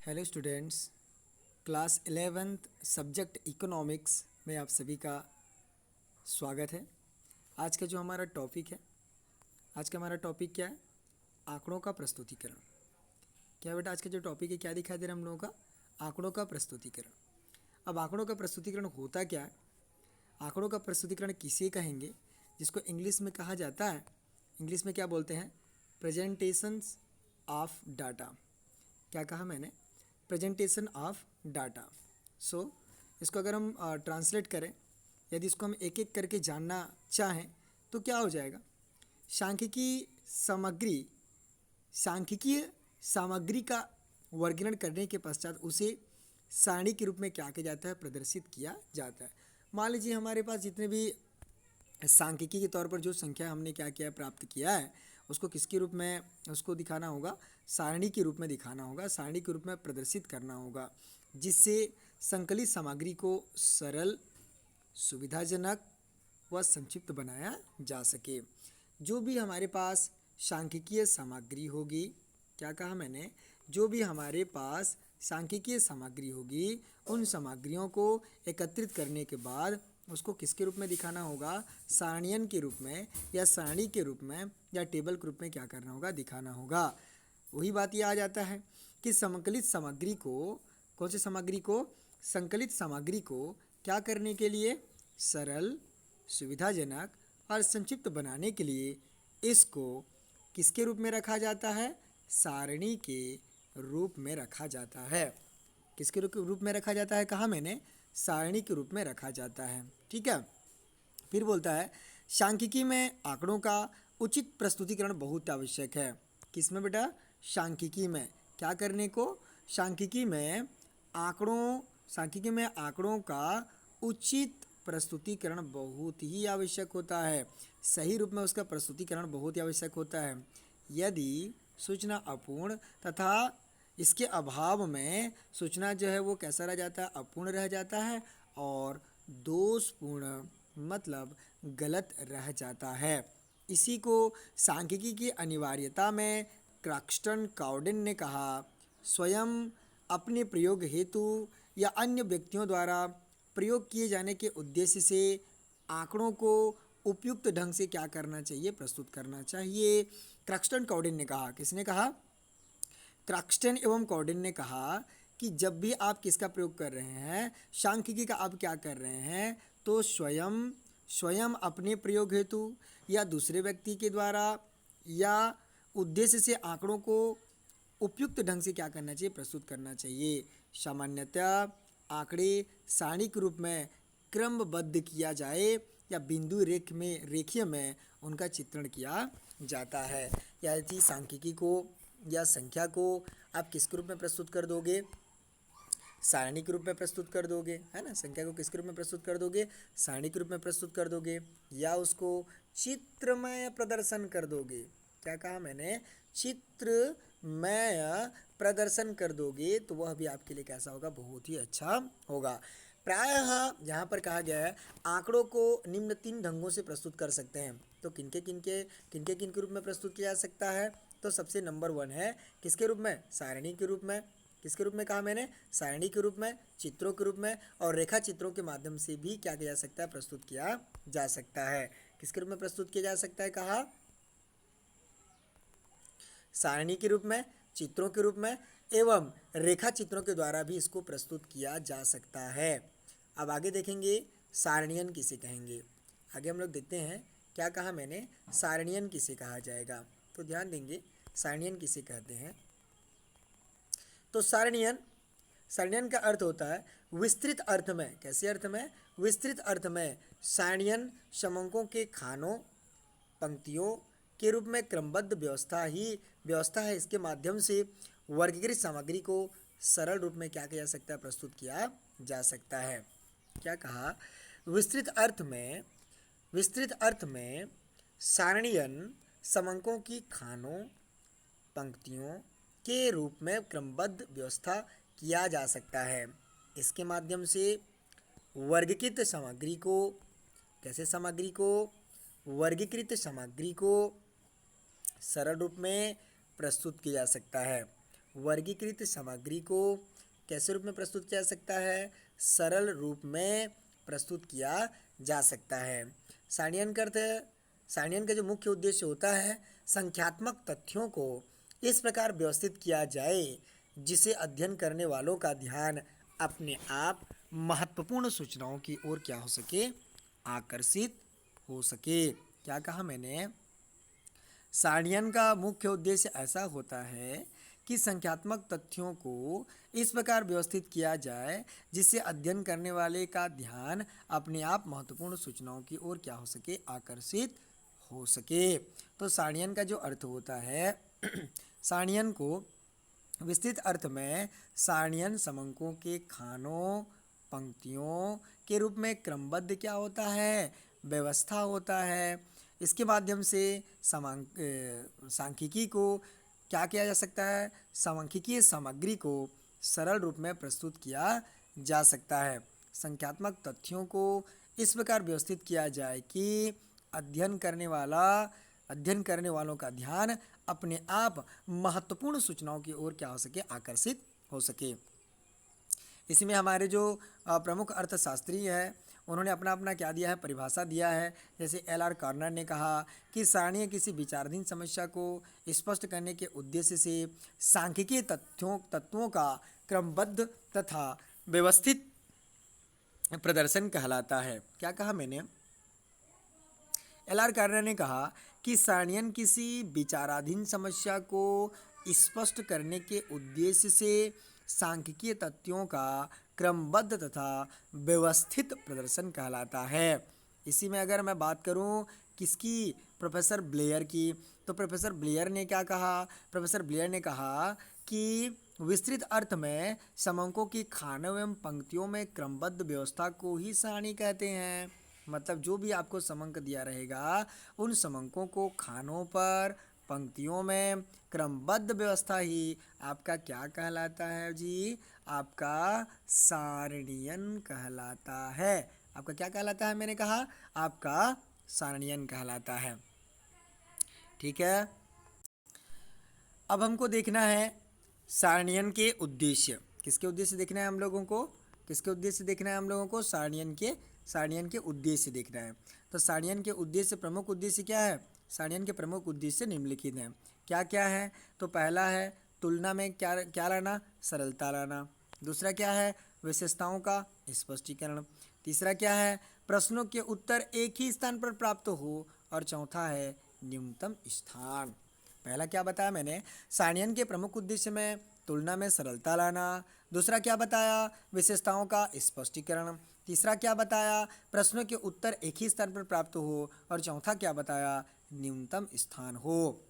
Hello students, class 11th subject economics में आप सभी का स्वागत है। आज का जो हमारा टॉपिक है, आज का हमारा टॉपिक क्या है? आंकड़ों का प्रस्तुतिकरण। क्या बेटा, आज का जो टॉपिक है क्या दिखाई दे रहा है हम लोगों का? आंकड़ों का प्रस्तुतिकरण। अब आंकड़ों का प्रस्तुतिकरण होता क्या है? आंकड़ों का प्रस्तुतिकरण किसे कहेंगे? जिसको इंग्लिश में कहा जाता है, इंग्लिश में क्या बोलते हैं? Presentations of data. क्या कहा मैंने? Presentation of data. सो इसको अगर हम ट्रांसलेट करें, यदि इसको हम एक एक करके जानना चाहें तो क्या हो जाएगा? सांख्यिकीय सामग्री का वर्गीकरण करने के पश्चात उसे सारणी के रूप में क्या किया जाता है? प्रदर्शित किया जाता है। मान लीजिए हमारे पास जितने भी सांख्यिकी के तौर पर जो संख्या हमने क्या किया है, प्राप्त किया है, उसको किसके रूप में उसको दिखाना होगा? सारणी के रूप में दिखाना होगा, सारणी के रूप में प्रदर्शित करना होगा, जिससे संकलित सामग्री को सरल, सुविधाजनक व संक्षिप्त बनाया जा सके। जो भी हमारे पास सांख्यिकीय सामग्री होगी, क्या कहा मैंने? जो भी हमारे पास सांख्यिकीय सामग्री होगी, उन सामग्रियों को एकत्रित करने के बाद उसको किसके रूप में दिखाना होगा? सारणियन के रूप में या सारणी के रूप में या टेबल के रूप में क्या करना होगा? दिखाना होगा। वही बात ये आ जाता है कि संकलित सामग्री को, कौन सी सामग्री को? संकलित सामग्री को क्या करने के लिए? सरल, सुविधाजनक और संक्षिप्त बनाने के लिए इसको किसके रूप में रखा जाता है? सारणी के रूप में रखा जाता है। किसके रूप में रखा जाता है? कहा मैंने, सारणी के रूप में रखा जाता है। ठीक है। फिर बोलता है, सांख्यिकी में आंकड़ों का उचित प्रस्तुतिकरण बहुत आवश्यक है। किसमें बेटा? सांख्यिकी में। क्या करने को? सांख्यिकी में आंकड़ों का उचित प्रस्तुतिकरण बहुत ही आवश्यक होता है। सही रूप में उसका प्रस्तुतिकरण बहुत ही आवश्यक होता है। यदि सूचना अपूर्ण तथा इसके अभाव में सूचना जो है वो कैसा रह जाता है? अपूर्ण रह जाता है और दोषपूर्ण मतलब गलत रह जाता है। इसी को सांख्यिकी की अनिवार्यता में क्रॉक्स्टन काउडेन ने कहा, स्वयं अपने प्रयोग हेतु या अन्य व्यक्तियों द्वारा प्रयोग किए जाने के उद्देश्य से आंकड़ों को उपयुक्त ढंग से क्या करना चाहिए? प्रस्तुत करना चाहिए। क्रॉक्स्टन काउडेन ने कहा। किसने कहा? क्रॉक्स्टन एवं काउडेन ने कहा कि जब भी आप किसका प्रयोग कर रहे हैं, सांख्यिकी का आप क्या कर रहे हैं, तो स्वयं अपने प्रयोग हेतु या दूसरे व्यक्ति के द्वारा या उद्देश्य से आंकड़ों को उपयुक्त ढंग से क्या करना चाहिए? प्रस्तुत करना चाहिए। सामान्यतः आंकड़े सारणी के रूप में क्रमबद्ध किया जाए या बिंदु रेखीय में उनका चित्रण किया जाता है। यदि सांख्यिकी को या संख्या को आप किसके रूप में प्रस्तुत कर दोगे? सारणी के रूप में प्रस्तुत कर दोगे, है ना? संख्या को किसके रूप में प्रस्तुत कर दोगे? सारणी के रूप में प्रस्तुत कर दोगे, या उसको चित्रमय प्रदर्शन कर दोगे। क्या कहा मैंने? चित्रमय प्रदर्शन कर दोगे तो वह भी आपके लिए कैसा होगा? बहुत ही अच्छा होगा। प्रायः यहाँ पर कहा गया है, आंकड़ों को निम्न 3 ढंगों से प्रस्तुत कर सकते हैं। तो किनके रूप में प्रस्तुत किया जा सकता है? तो सबसे नंबर 1 है किसके रूप में? सारणी के रूप में। किसके रूप में कहा मैंने? सारणी के रूप में, चित्रों के रूप में, और रेखा चित्रों के माध्यम से भी क्या किया जा सकता है? प्रस्तुत किया जा सकता है। किसके रूप में प्रस्तुत किया जा सकता है? कहा सारणी के रूप में, चित्रों के रूप में एवं रेखा चित्रों के द्वारा भी इसको प्रस्तुत किया जा सकता है। अब आगे देखेंगे सारणियन किसे कहेंगे। आगे हम लोग देखते हैं क्या कहा मैंने, सारणियन किसे कहा जाएगा। तो ध्यान देंगे सारणियन किसे कहते हैं। तो सारणियन का अर्थ होता है विस्तृत अर्थ में। कैसे अर्थ में? विस्तृत अर्थ में सारणियन समंकों के खानों, पंक्तियों के रूप में क्रमबद्ध व्यवस्था है। इसके माध्यम से वर्गीकृत सामग्री को सरल रूप में क्या किया जा सकता है? प्रस्तुत किया जा सकता है। क्या कहा? विस्तृत अर्थ में सारणियन समंकों की खानों, पंक्तियों के रूप में क्रमबद्ध व्यवस्था किया जा सकता है। इसके माध्यम से वर्गीकृत सामग्री को, कैसे सामग्री को? वर्गीकृत सामग्री को सरल रूप में प्रस्तुत किया जा सकता है। वर्गीकृत सामग्री को कैसे रूप में प्रस्तुत किया जा सकता है? सरल रूप में प्रस्तुत किया जा सकता है। सारणीयन का अर्थ है, सारणीयन का जो मुख्य उद्देश्य होता है संख्यात्मक तथ्यों को इस प्रकार व्यवस्थित किया जाए जिसे अध्ययन करने वालों का ध्यान अपने आप महत्वपूर्ण सूचनाओं की ओर क्या हो सके? आकर्षित हो सके। क्या कहा मैंने? सारणीयन का मुख्य उद्देश्य ऐसा होता है कि संख्यात्मक तथ्यों को इस प्रकार व्यवस्थित किया जाए जिससे अध्ययन करने वाले का ध्यान अपने आप महत्वपूर्ण सूचनाओं की ओर क्या हो सके? आकर्षित हो सके। तो सारणीयन का जो अर्थ होता है सारणीयन को विस्तृत अर्थ में सारणीयन समंकों के खानों पंक्तियों के रूप में क्रमबद्ध क्या होता है? व्यवस्था होता है। इसके माध्यम से सांख्यिकी को क्या किया जा सकता है? सांख्यिकीय सामग्री को सरल रूप में प्रस्तुत किया जा सकता है। संख्यात्मक तथ्यों को इस प्रकार व्यवस्थित किया जाए कि अध्ययन करने वालों का ध्यान अपने आप महत्वपूर्ण सूचनाओं की ओर क्या हो सके? आकर्षित हो सके। इसमें हमारे जो प्रमुख अर्थशास्त्री हैं उन्होंने अपना अपना क्या दिया है? परिभाषा दिया है। जैसे एल.आर. कार्नर ने कहा कि सारणीय किसी विचाराधीन समस्या को स्पष्ट करने के उद्देश्य से सांख्यिकीय तत्वों का क्रमबद्ध तथा व्यवस्थित प्रदर्शन कहलाता है। क्या कहा मैंने? एल.आर. कार्नर ने कहा कि सारणीयन किसी विचाराधीन समस्या को स्पष्ट करने के उद्देश्य से सांख्यिकीय तथ्यों का क्रमबद्ध तथा व्यवस्थित प्रदर्शन कहलाता है। इसी में अगर मैं बात करूं किसकी? प्रोफेसर ब्लेयर की, तो प्रोफेसर ब्लेयर ने क्या कहा? प्रोफेसर ब्लेयर ने कहा कि विस्तृत अर्थ में समंकों की खानों एवं पंक्तियों में क्रमबद्ध व्यवस्था को ही सारणी कहते हैं। मतलब जो भी आपको समंक दिया रहेगा उन समंकों को खानों पर पंक्तियों में क्रमबद्ध व्यवस्था ही आपका क्या कहलाता है जी? आपका सारणीयन कहलाता है। आपका क्या कहलाता है? मैंने कहा आपका सारणीयन कहलाता है। ठीक है। अब हमको देखना है सारणीयन के उद्देश्य। किसके उद्देश्य देखना है हम लोगों को? किसके उद्देश्य देखना है हम लोगों को? सारणीयन के उद्देश्य देखना है। तो सारणीयन के उद्देश्य, प्रमुख उद्देश्य क्या है? सारणीयन के प्रमुख उद्देश्य निम्नलिखित हैं। क्या क्या है? तो पहला है तुलना में क्या क्या लाना? सरलता लाना। दूसरा क्या है? विशेषताओं का स्पष्टीकरण। तीसरा क्या है? प्रश्नों के उत्तर एक ही स्थान पर प्राप्त हो। और चौथा है न्यूनतम स्थान। पहला क्या बताया मैंने? सारणीयन के प्रमुख उद्देश्य में तुलना में सरलता लाना। दूसरा क्या बताया? विशेषताओं का स्पष्टीकरण। तीसरा क्या बताया? प्रश्नों के उत्तर एक ही स्थान पर प्राप्त हो। और चौथा क्या बताया? न्यूनतम स्थान हो।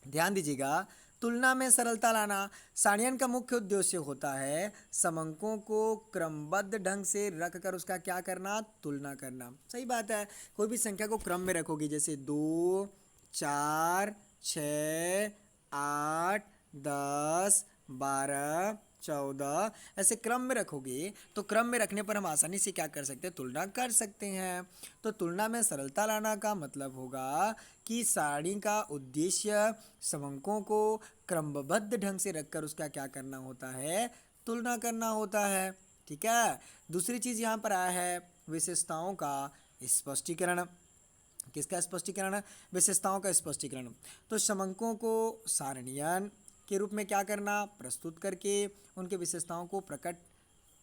ध्यान दीजिएगा, तुलना में सरलता लाना सारणीयन का मुख्य उद्देश्य होता है समंकों को क्रमबद्ध ढंग से रख कर उसका क्या करना? तुलना करना। सही बात है। कोई भी संख्या को क्रम में रखोगे, जैसे 2, 4, 6, 8, 10, 12, 14 ऐसे क्रम में रखोगे तो क्रम में रखने पर हम आसानी से क्या कर सकते हैं? तुलना कर सकते हैं। तो तुलना में सरलता लाना का मतलब होगा कि सारणी का उद्देश्य समंकों को क्रमबद्ध ढंग से रखकर उसका क्या करना होता है? तुलना करना होता है। ठीक है। दूसरी चीज़ यहाँ पर आया है विशेषताओं का स्पष्टीकरण। किसका स्पष्टीकरण? विशेषताओं का स्पष्टीकरण। तो समंकों को सारणीयन के रूप में क्या करना? प्रस्तुत करके उनके विशेषताओं को प्रकट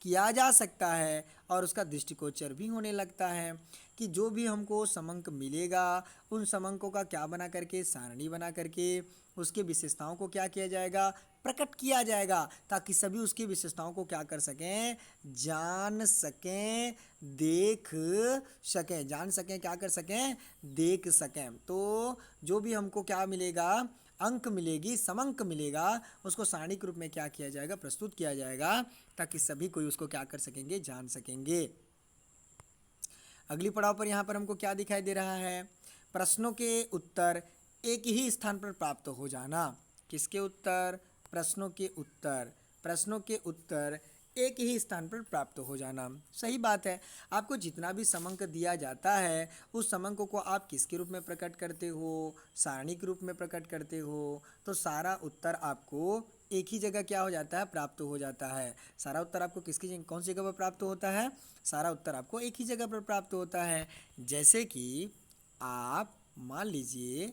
किया जा सकता है और उसका दृष्टिगोचर भी होने लगता है कि जो भी हमको समंक मिलेगा उन समंकों का क्या बना करके? सारणी बना करके उसके विशेषताओं को क्या किया जाएगा? प्रकट किया जाएगा, ताकि सभी उसकी विशेषताओं को क्या कर सकें? जान सकें, देख सकें। जान सकें, क्या कर सकें? देख सकें। तो जो भी हमको क्या मिलेगा? अंक मिलेगी, समंक मिलेगा, उसको सारणी के रूप में क्या किया जाएगा? प्रस्तुत किया जाएगा, ताकि सभी कोई उसको क्या कर सकेंगे? जान सकेंगे। अगली पड़ाव पर यहाँ पर हमको क्या दिखाई दे रहा है? प्रश्नों के उत्तर एक ही स्थान पर प्राप्त हो जाना। किसके उत्तर? प्रश्नों के उत्तर। प्रश्नों के उत्तर एक ही स्थान पर प्राप्त हो जाना। सही बात है। आपको जितना भी समंक दिया जाता है उस समंक को आप किसके रूप में प्रकट करते हो, सारणी के रूप में प्रकट करते हो, तो सारा उत्तर आपको एक ही जगह क्या हो जाता है, प्राप्त हो जाता है। सारा उत्तर आपको कौन सी जगह पर प्राप्त होता है, सारा उत्तर आपको एक ही जगह पर प्राप्त होता है। जैसे कि आप मान लीजिए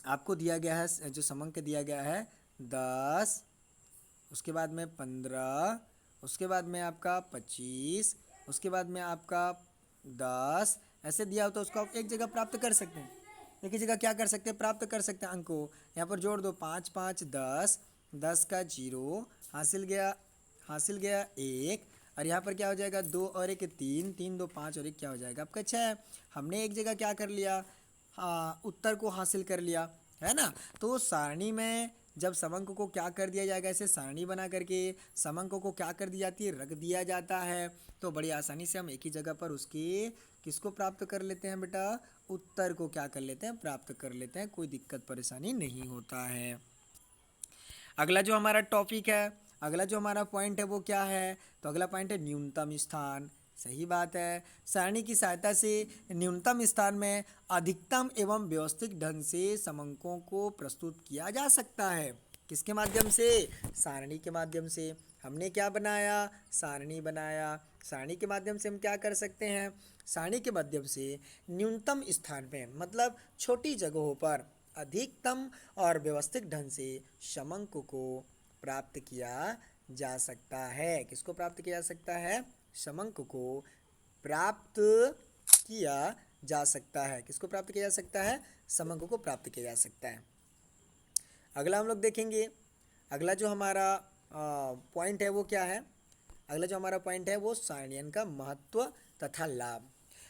आपको दिया गया है, जो समंक दिया गया है 10, उसके बाद में 15, उसके बाद में आपका 25, उसके बाद में आपका 10, ऐसे दिया हो तो उसको आप एक जगह प्राप्त कर सकते हैं। एक ही जगह क्या कर सकते हैं, प्राप्त कर सकते हैं अंक को। यहाँ पर जोड़ दो, 5 5 10, 10 का 0 हासिल गया 1, और यहाँ पर क्या हो जाएगा 2 और 1 3, 3 2 5 और 1 क्या हो जाएगा आपका 6। हमने एक जगह क्या कर लिया, हाँ उत्तर को हासिल कर लिया, है ना। तो सारणी में जब समंक को क्या कर दिया जाएगा, ऐसे सारणी बना करके समंक को क्या कर दी जाती है, रख दिया जाता है। तो बड़ी आसानी से हम एक ही जगह पर उसके किसको प्राप्त कर लेते हैं बेटा, उत्तर को क्या कर लेते हैं, प्राप्त कर लेते हैं। कोई दिक्कत परेशानी नहीं होता है। अगला जो हमारा टॉपिक है, अगला जो हमारा पॉइंट है वो क्या है, तो अगला पॉइंट है न्यूनतम स्थान। सही बात है। सारणी की सहायता से न्यूनतम स्थान में अधिकतम एवं व्यवस्थित ढंग से समंकों को प्रस्तुत किया जा सकता है। किसके माध्यम से, सारणी के माध्यम से। हमने क्या बनाया, सारणी बनाया। सारणी के माध्यम से हम क्या कर सकते हैं, सारणी के माध्यम से न्यूनतम स्थान में मतलब छोटी जगहों पर अधिकतम और व्यवस्थित ढंग से समंक को प्राप्त किया जा सकता है। किसको प्राप्त किया जा सकता है, समंक को प्राप्त किया जा सकता है। किसको प्राप्त किया जा सकता है, समंक को प्राप्त किया जा सकता है। अगला हम लोग देखेंगे, अगला जो हमारा पॉइंट है वो क्या है, अगला जो हमारा पॉइंट है वो सारणियन का महत्व तथा लाभ।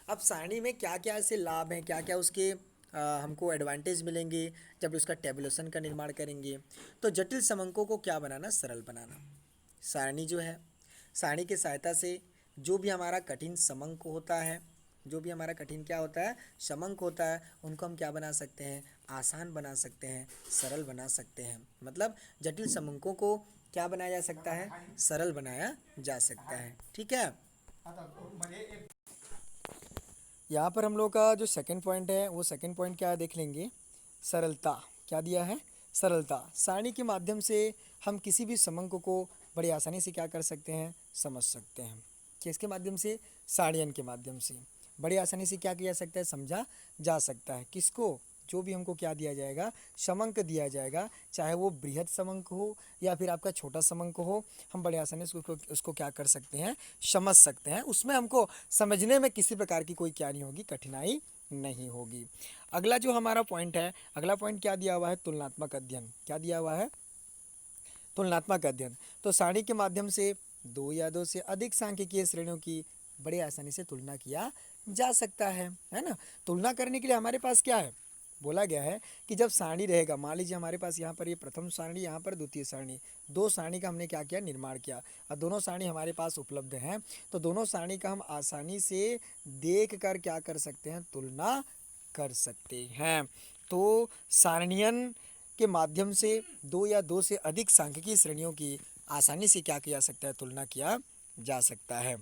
अब सारणी में क्या क्या ऐसे लाभ हैं, क्या क्या उसके हमको एडवांटेज मिलेंगे जब उसका टेबुलेशन का निर्माण करेंगे। तो जटिल समंकों को क्या बनाना, सरल बनाना। सारणी जो है, सारणी की सहायता से जो भी हमारा कठिन समंक होता है, जो भी हमारा कठिन क्या होता है, समंक होता है, उनको हम क्या बना सकते हैं, आसान बना सकते हैं, सरल बना सकते हैं। मतलब जटिल समंकों को क्या बनाया जा सकता है, सरल बनाया जा सकता है। ठीक है। यहाँ पर हम लोग का जो सेकंड पॉइंट है वो सेकंड पॉइंट क्या है देख लेंगे, सरलता। क्या दिया है, सरलता। सारणी के माध्यम से हम किसी भी समंक को बड़ी आसानी से क्या कर सकते हैं, समझ सकते हैं। किसके माध्यम से, सारणियन के माध्यम से बड़ी आसानी से क्या किया जा सकता है, समझा जा सकता है। किसको, जो भी हमको क्या दिया जाएगा, समंक दिया जाएगा, चाहे वो बृहद समंक हो या फिर आपका छोटा समंक हो, हम बड़े आसानी से उसको क्या कर सकते हैं, समझ सकते हैं। उसमें हमको समझने में किसी प्रकार की कोई क्या नहीं होगी, कठिनाई नहीं होगी। अगला जो हमारा पॉइंट है, अगला पॉइंट क्या दिया हुआ है, तुलनात्मक अध्ययन। क्या दिया हुआ है, तुलनात्मक अध्ययन। तो सारणी के माध्यम से दो या दो से अधिक सांख्यिकीय श्रेणियों की बड़ी आसानी से तुलना किया जा सकता है ना। तुलना करने के लिए हमारे पास क्या है, बोला गया है कि जब सारणी रहेगा, मान लीजिए हमारे पास यहाँ पर ये प्रथम सारणी, यहाँ पर द्वितीय सारणी, दो सारणी का हमने क्या किया, निर्माण किया, और दोनों सारणी हमारे पास उपलब्ध हैं। तो दोनों सारणी का हम आसानी से देख कर क्या कर सकते हैं, तुलना कर सकते हैं। तो सारणियन के माध्यम से दो या दो से अधिक सांख्यिकीय श्रेणियों की आसानी से क्या किया जा सकता है, तुलना किया जा सकता है।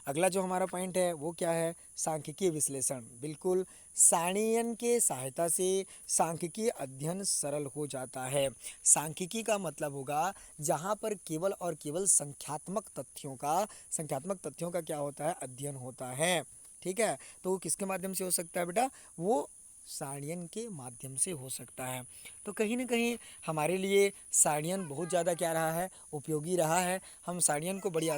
अगला जो हमारा पॉइंट है वो क्या है, सांख्यिकीय विश्लेषण। बिल्कुल, सारणियन के सहायता से सांख्यिकीय अध्ययन सरल हो जाता है। सांख्यिकी का मतलब होगा जहाँ पर केवल और केवल संख्यात्मक तथ्यों का क्या होता है, अध्ययन होता है। ठीक है। तो वो किसके माध्यम से हो सकता है बेटा, वो सारणियन के माध्यम से हो सकता है। तो कहीं ना कहीं हमारे लिए सारणियन बहुत ज़्यादा क्या रहा है, उपयोगी रहा है। हम सारणियन को बड़ी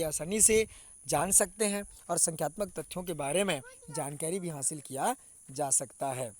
आसानी से जान सकते हैं और संख्यात्मक तथ्यों के बारे में जानकारी भी हासिल किया जा सकता है।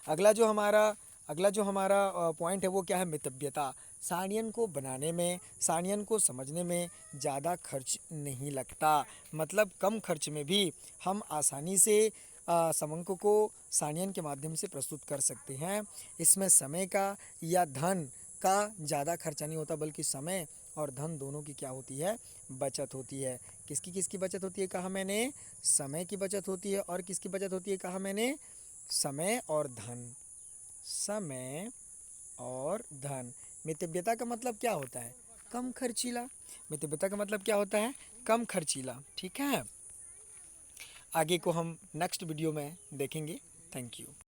अगला जो हमारा पॉइंट है वो क्या है, मितव्यता। सारणियन को बनाने में, सारणियन को समझने में ज़्यादा खर्च नहीं लगता। मतलब कम खर्च में भी हम आसानी से समंक को सारणियन के माध्यम से प्रस्तुत कर सकते हैं। इसमें समय का या धन का ज़्यादा खर्चा नहीं होता, बल्कि समय और धन दोनों की क्या होती है, बचत होती है। किसकी किसकी बचत होती है, कहा मैंने, समय की बचत होती है, और किसकी बचत होती है, कहा मैंने, समय और धन। समय और धन, मितव्यता का मतलब क्या होता है? कम खर्चीला। मितव्यता का मतलब क्या होता है? कम खर्चीला। ठीक है, आगे को हम नेक्स्ट वीडियो में देखेंगे। Thank you.